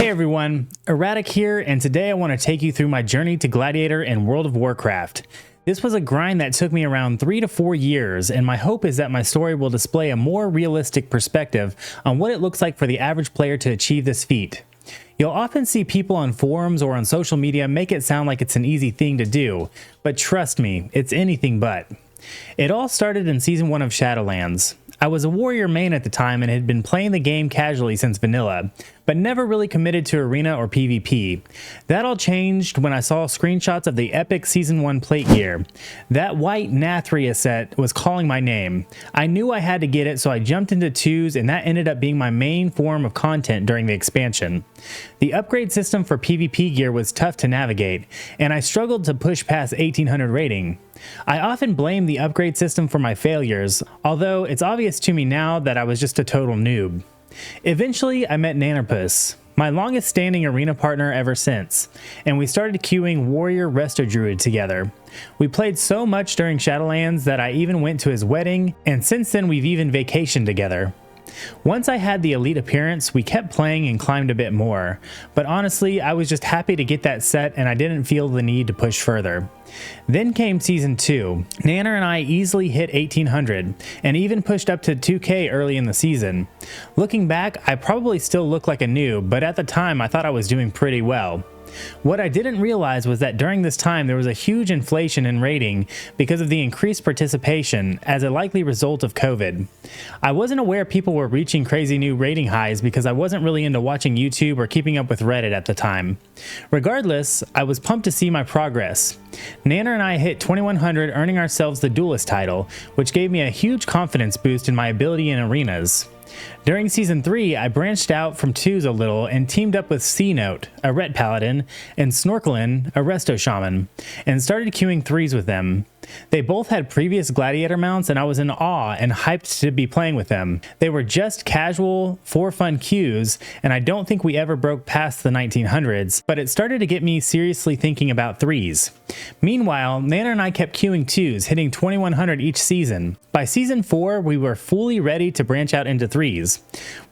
Hey everyone, Erradic here, and today I want to take you through my journey to Gladiator in World of Warcraft. This was a grind that took me around 3 to 4 years, and my hope is that my story will display a more realistic perspective on what it looks like for the average player to achieve this feat. You'll often see people on forums or on social media make it sound like it's an easy thing to do, but trust me, it's anything but. It all started in Season 1 of Shadowlands. I was a warrior main at the time and had been playing the game casually since vanilla, but never really committed to arena or PvP. That all changed when I saw screenshots of the epic Season 1 plate gear. That white Nathria set was calling my name. I knew I had to get it, so I jumped into 2s, and that ended up being my main form of content during the expansion. The upgrade system for PvP gear was tough to navigate, and I struggled to push past 1800 rating. I often blame the upgrade system for my failures, although it's obvious to me now that I was just a total noob. Eventually, I met Nannerpuss, my longest standing arena partner ever since, and we started queuing Warrior Resto Druid together. We played so much during Shadowlands that I even went to his wedding, and since then we've even vacationed together. Once I had the elite appearance, we kept playing and climbed a bit more, but honestly, I was just happy to get that set and I didn't feel the need to push further. Then came Season 2. Nanner and I easily hit 1800, and even pushed up to 2k early in the season. Looking back, I probably still look like a noob, but at the time I thought I was doing pretty well. What I didn't realize was that during this time there was a huge inflation in rating because of the increased participation as a likely result of COVID. I wasn't aware people were reaching crazy new rating highs because I wasn't really into watching YouTube or keeping up with Reddit at the time. Regardless, I was pumped to see my progress. Nanner and I hit 2100, earning ourselves the Duelist title, which gave me a huge confidence boost in my ability in arenas. During Season 3, I branched out from 2s a little and teamed up with C-Note, a Ret Paladin, and Snorkelin, a Resto Shaman, and started queuing 3s with them. They both had previous Gladiator mounts, and I was in awe and hyped to be playing with them. They were just casual, for fun queues, and I don't think we ever broke past the 1900s, but it started to get me seriously thinking about 3s. Meanwhile, Nanner and I kept queuing 2s, hitting 2100 each season. By Season 4, we were fully ready to branch out into 3s.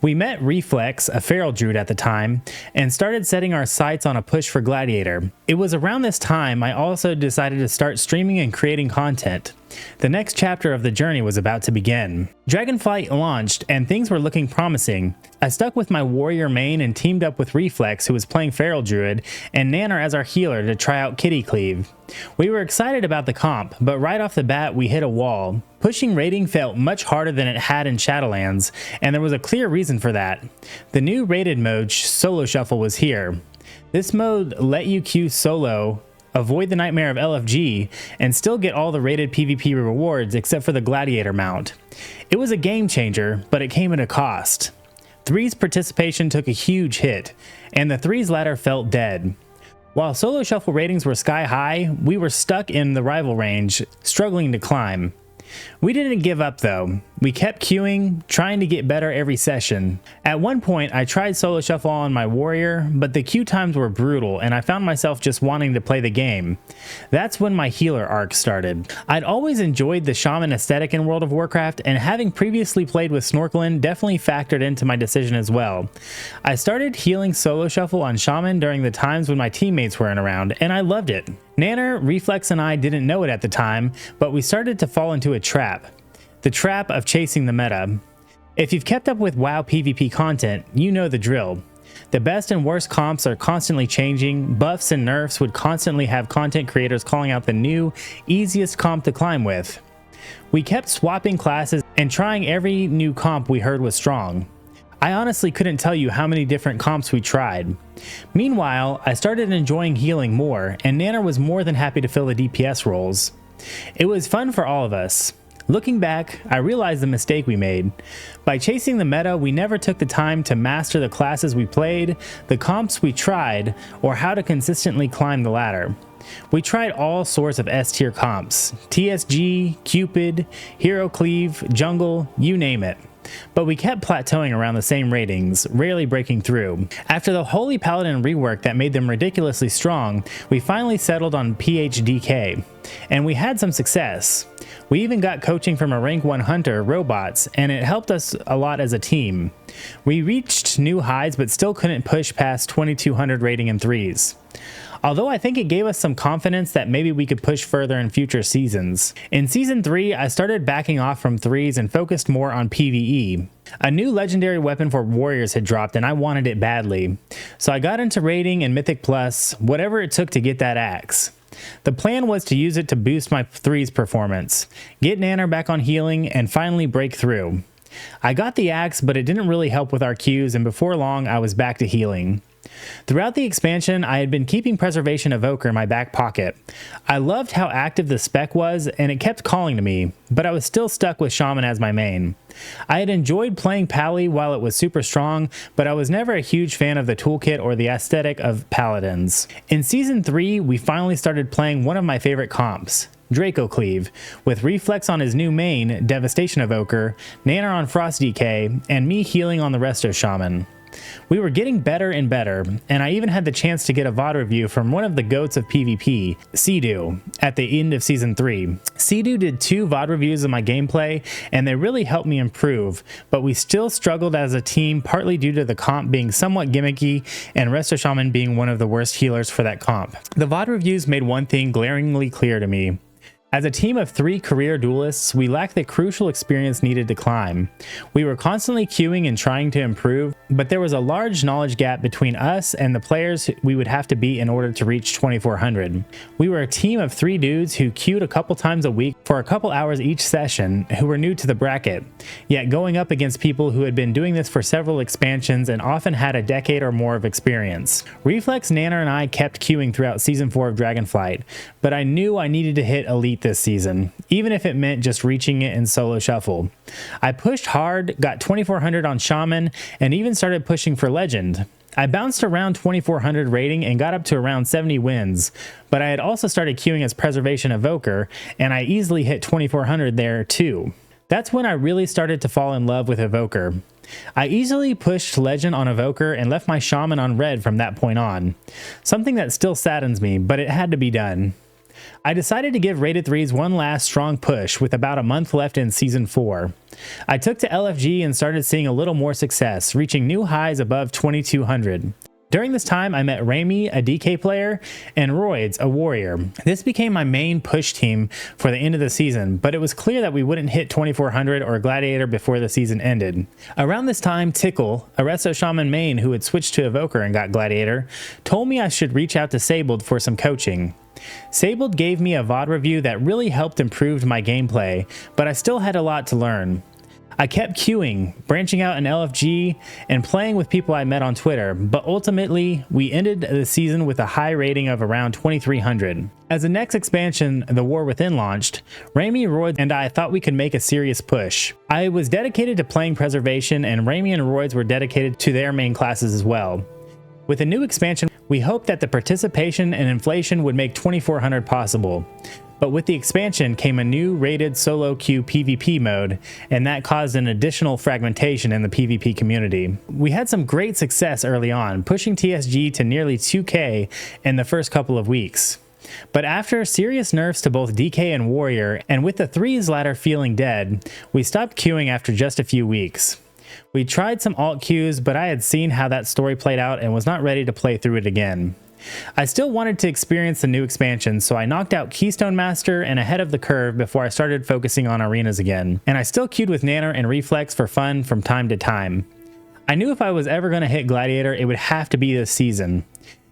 We met Reflex, a feral druid at the time, and started setting our sights on a push for Gladiator. It was around this time I also decided to start streaming and creating content. The next chapter of the journey was about to begin. Dragonflight launched and things were looking promising. I stuck with my warrior main and teamed up with Reflex, who was playing feral druid, and Nanner as our healer to try out Kitty Cleave. We were excited about the comp, but right off the bat we hit a wall. Pushing rating felt much harder than it had in Shadowlands, and there was a clear reason for that. The new rated mode, Solo Shuffle, was here. This mode let you queue solo, avoid the nightmare of LFG, and still get all the rated PvP rewards except for the Gladiator mount. It was a game changer, but it came at a cost. 3's participation took a huge hit, and the 3's ladder felt dead. While Solo Shuffle ratings were sky high, we were stuck in the rival range, struggling to climb. We didn't give up though. We kept queuing, trying to get better every session. At one point, I tried Solo Shuffle on my warrior, but the queue times were brutal and I found myself just wanting to play the game. That's when my healer arc started. I'd always enjoyed the shaman aesthetic in World of Warcraft, and having previously played with Snorkelin definitely factored into my decision as well. I started healing Solo Shuffle on shaman during the times when my teammates weren't around, and I loved it. Nanner, Reflex, and I didn't know it at the time, but we started to fall into a trap. The trap of chasing the meta. If you've kept up with WoW PvP content, you know the drill. The best and worst comps are constantly changing, buffs and nerfs would constantly have content creators calling out the new, easiest comp to climb with. We kept swapping classes and trying every new comp we heard was strong. I honestly couldn't tell you how many different comps we tried. Meanwhile, I started enjoying healing more, and Nanner was more than happy to fill the DPS roles. It was fun for all of us. Looking back, I realized the mistake we made. By chasing the meta, we never took the time to master the classes we played, the comps we tried, or how to consistently climb the ladder. We tried all sorts of S-tier comps, TSG, Cupid, Hero Cleave, Jungle, you name it. But we kept plateauing around the same ratings, rarely breaking through. After the Holy Paladin rework that made them ridiculously strong, we finally settled on PHDK, and we had some success. We even got coaching from a rank 1 hunter, Robots, and it helped us a lot as a team. We reached new highs but still couldn't push past 2200 rating in 3s. Although I think it gave us some confidence that maybe we could push further in future seasons. In Season 3, I started backing off from 3s and focused more on PvE. A new legendary weapon for warriors had dropped and I wanted it badly. So I got into raiding and Mythic Plus, whatever it took to get that axe. The plan was to use it to boost my 3's performance, get Nanner back on healing, and finally break through. I got the axe, but it didn't really help with our Qs, and before long I was back to healing. Throughout the expansion, I had been keeping Preservation Evoker in my back pocket. I loved how active the spec was, and it kept calling to me, but I was still stuck with Shaman as my main. I had enjoyed playing Pally while it was super strong, but I was never a huge fan of the toolkit or the aesthetic of Paladins. In Season 3, we finally started playing one of my favorite comps, Dracocleave, with Reflex on his new main, Devastation Evoker, Nanner on Frost DK, and me healing on the Resto Shaman. We were getting better and better, and I even had the chance to get a VOD review from one of the goats of PvP, Cdew, at the end of Season 3. Cdew did 2 VOD reviews of my gameplay, and they really helped me improve, but we still struggled as a team partly due to the comp being somewhat gimmicky and Resto Shaman being one of the worst healers for that comp. The VOD reviews made one thing glaringly clear to me. As a team of 3 career duelists, we lacked the crucial experience needed to climb. We were constantly queuing and trying to improve, but there was a large knowledge gap between us and the players we would have to beat in order to reach 2400. We were a team of 3 dudes who queued a couple times a week for a couple hours each session who were new to the bracket, yet going up against people who had been doing this for several expansions and often had a decade or more of experience. Reflex, Nanner, and I kept queuing throughout Season 4 of Dragonflight, but I knew I needed to hit Elite this season, even if it meant just reaching it in solo shuffle. I pushed hard, got 2400 on Shaman, and even started pushing for Legend. I bounced around 2400 rating and got up to around 70 wins, but I had also started queuing as Preservation Evoker, and I easily hit 2400 there too. That's when I really started to fall in love with Evoker. I easily pushed Legend on Evoker and left my Shaman on red from that point on. Something that still saddens me, but it had to be done. I decided to give Rated 3s one last strong push with about a month left in Season 4. I took to LFG and started seeing a little more success, reaching new highs above 2200. During this time, I met Rami, a DK player, and Roids, a warrior. This became my main push team for the end of the season, but it was clear that we wouldn't hit 2400 or Gladiator before the season ended. Around this time, Tickle, a Resto Shaman main who had switched to Evoker and got Gladiator, told me I should reach out to Sabled for some coaching. Sabled gave me a VOD review that really helped improve my gameplay, but I still had a lot to learn. I kept queuing, branching out in LFG, and playing with people I met on Twitter, but ultimately, we ended the season with a high rating of around 2300. As the next expansion, The War Within, launched, Rami, Roids, and I thought we could make a serious push. I was dedicated to playing Preservation, and Rami and Roids were dedicated to their main classes as well. With the new expansion, we hoped that the participation and inflation would make 2400 possible. But with the expansion came a new rated solo queue PvP mode, and that caused an additional fragmentation in the PvP community. We had some great success early on, pushing TSG to nearly 2k in the first couple of weeks. But after serious nerfs to both DK and Warrior, and with the 3s ladder feeling dead, we stopped queuing after just a few weeks. We tried some alt queues, but I had seen how that story played out and was not ready to play through it again. I still wanted to experience the new expansion, so I knocked out Keystone Master and ahead of the curve before I started focusing on arenas again, and I still queued with Nanner and Reflex for fun from time to time. I knew if I was ever going to hit Gladiator, it would have to be this season.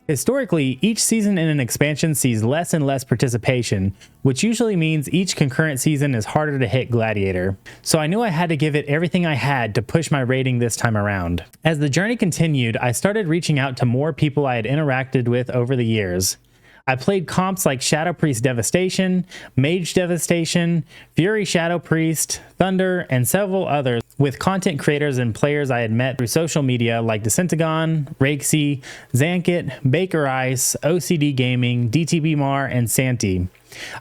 Historically, each season in an expansion sees less and less participation, which usually means each concurrent season is harder to hit Gladiator. So I knew I had to give it everything I had to push my rating this time around. As the journey continued, I started reaching out to more people I had interacted with over the years. I played comps like Shadow Priest Devastation, Mage Devastation, Fury Shadow Priest, Thunder, and several others with content creators and players I had met through social media like Descentagon, Rakesy, Zankit, Baker Ice, OCD Gaming, DTB Mar, and Santi.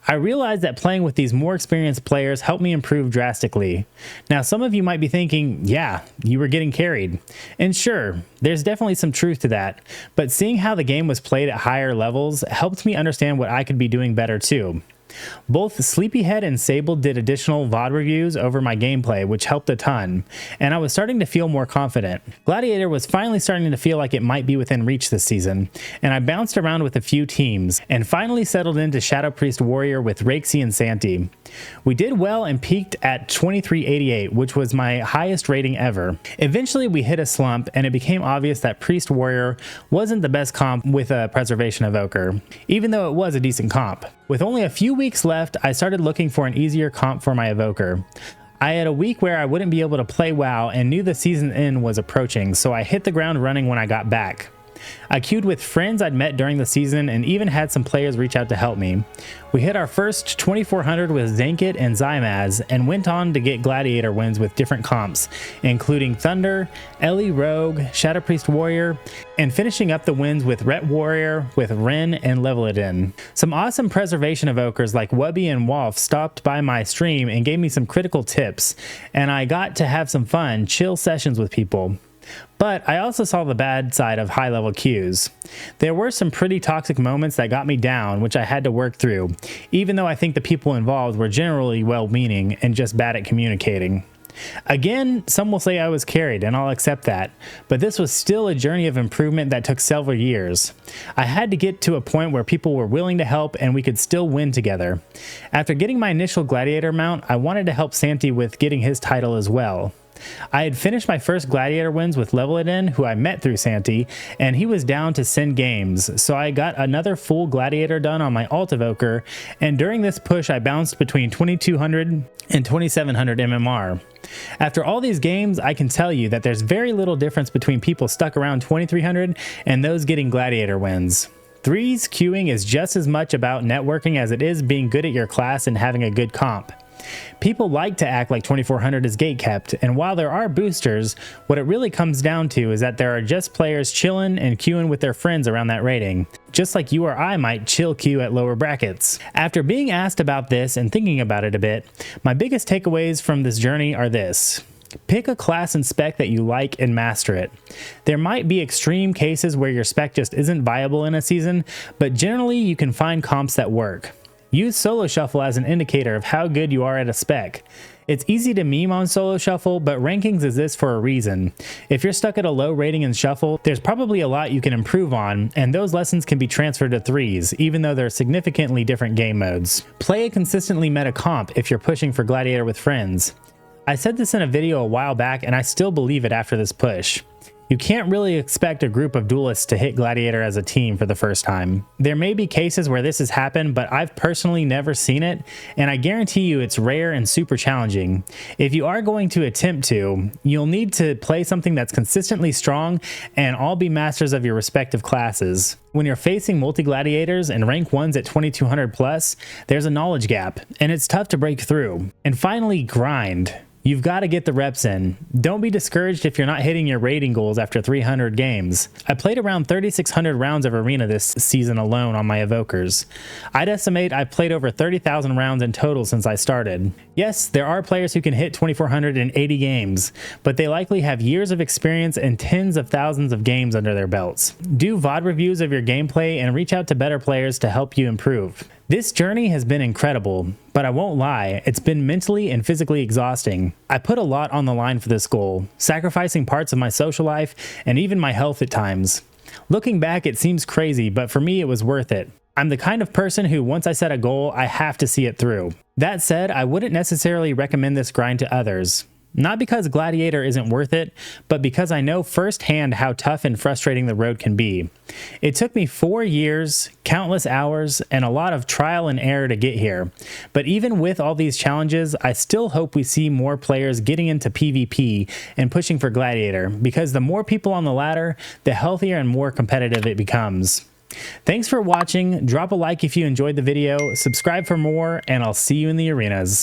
I realized that playing with these more experienced players helped me improve drastically. Now, some of you might be thinking, yeah, you were getting carried. And sure, there's definitely some truth to that, but seeing how the game was played at higher levels helped me understand what I could be doing better too. Both Sleepiihead and Sabled did additional VOD reviews over my gameplay, which helped a ton, and I was starting to feel more confident. Gladiator was finally starting to feel like it might be within reach this season, and I bounced around with a few teams, and finally settled into Shadow Priest Warrior with Rakesy and Santi. We did well and peaked at 2388, which was my highest rating ever. Eventually we hit a slump, and it became obvious that Priest Warrior wasn't the best comp with a Preservation Evoker, even though it was a decent comp. With only a few weeks left, I started looking for an easier comp for my Evoker. I had a week where I wouldn't be able to play WoW and knew the season end was approaching, so I hit the ground running when I got back. I queued with friends I'd met during the season and even had some players reach out to help me. We hit our first 2400 with Zankit and Zymaz and went on to get Gladiator wins with different comps, including Thunder, Ellie Rogue, Shadow Priest Warrior, and finishing up the wins with Ret Warrior with Ren and Leveladin. Some awesome Preservation Evokers like Wubby and Wolf stopped by my stream and gave me some critical tips, and I got to have some fun, chill sessions with people. But I also saw the bad side of high-level queues. There were some pretty toxic moments that got me down, which I had to work through, even though I think the people involved were generally well-meaning and just bad at communicating. Again, some will say I was carried, and I'll accept that, but this was still a journey of improvement that took several years. I had to get to a point where people were willing to help and we could still win together. After getting my initial Gladiator mount, I wanted to help Santi with getting his title as well. I had finished my first Gladiator wins with Leveladin, who I met through Santi, and he was down to send games, so I got another full Gladiator done on my Alt Evoker, and during this push I bounced between 2200 and 2700 MMR. After all these games, I can tell you that there's very little difference between people stuck around 2300 and those getting Gladiator wins. Threes queuing is just as much about networking as it is being good at your class and having a good comp. People like to act like 2400 is gatekept, and while there are boosters, what it really comes down to is that there are just players chilling and queuing with their friends around that rating, just like you or I might chill queue at lower brackets. After being asked about this and thinking about it a bit, my biggest takeaways from this journey are this. Pick a class and spec that you like and master it. There might be extreme cases where your spec just isn't viable in a season, but generally you can find comps that work. Use Solo Shuffle as an indicator of how good you are at a spec. It's easy to meme on Solo Shuffle, but rankings exist for a reason. If you're stuck at a low rating in Shuffle, there's probably a lot you can improve on, and those lessons can be transferred to threes, even though they're significantly different game modes. Play a consistently meta comp if you're pushing for Gladiator with friends. I said this in a video a while back, and I still believe it after this push. You can't really expect a group of duelists to hit Gladiator as a team for the first time. There may be cases where this has happened, but I've personally never seen it, and I guarantee you it's rare and super challenging. If you are going to attempt to, you'll need to play something that's consistently strong and all be masters of your respective classes. When you're facing multi-gladiators and rank 1s at 2200 plus, there's a knowledge gap, and it's tough to break through. And finally, grind. You've got to get the reps in. Don't be discouraged if you're not hitting your rating goals after 300 games. I played around 3,600 rounds of Arena this season alone on my Evokers. I'd estimate I've played over 30,000 rounds in total since I started. Yes, there are players who can hit 2,480 games, but they likely have years of experience and tens of thousands of games under their belts. Do VOD reviews of your gameplay and reach out to better players to help you improve. This journey has been incredible, but I won't lie, it's been mentally and physically exhausting. I put a lot on the line for this goal, sacrificing parts of my social life and even my health at times. Looking back, it seems crazy, but for me it was worth it. I'm the kind of person who once I set a goal, I have to see it through. That said, I wouldn't necessarily recommend this grind to others. Not because Gladiator isn't worth it, but because I know firsthand how tough and frustrating the road can be. It took me 4 years, countless hours, and a lot of trial and error to get here. But even with all these challenges, I still hope we see more players getting into PvP and pushing for Gladiator, because the more people on the ladder, the healthier and more competitive it becomes. Thanks for watching, drop a like if you enjoyed the video, subscribe for more, and I'll see you in the arenas.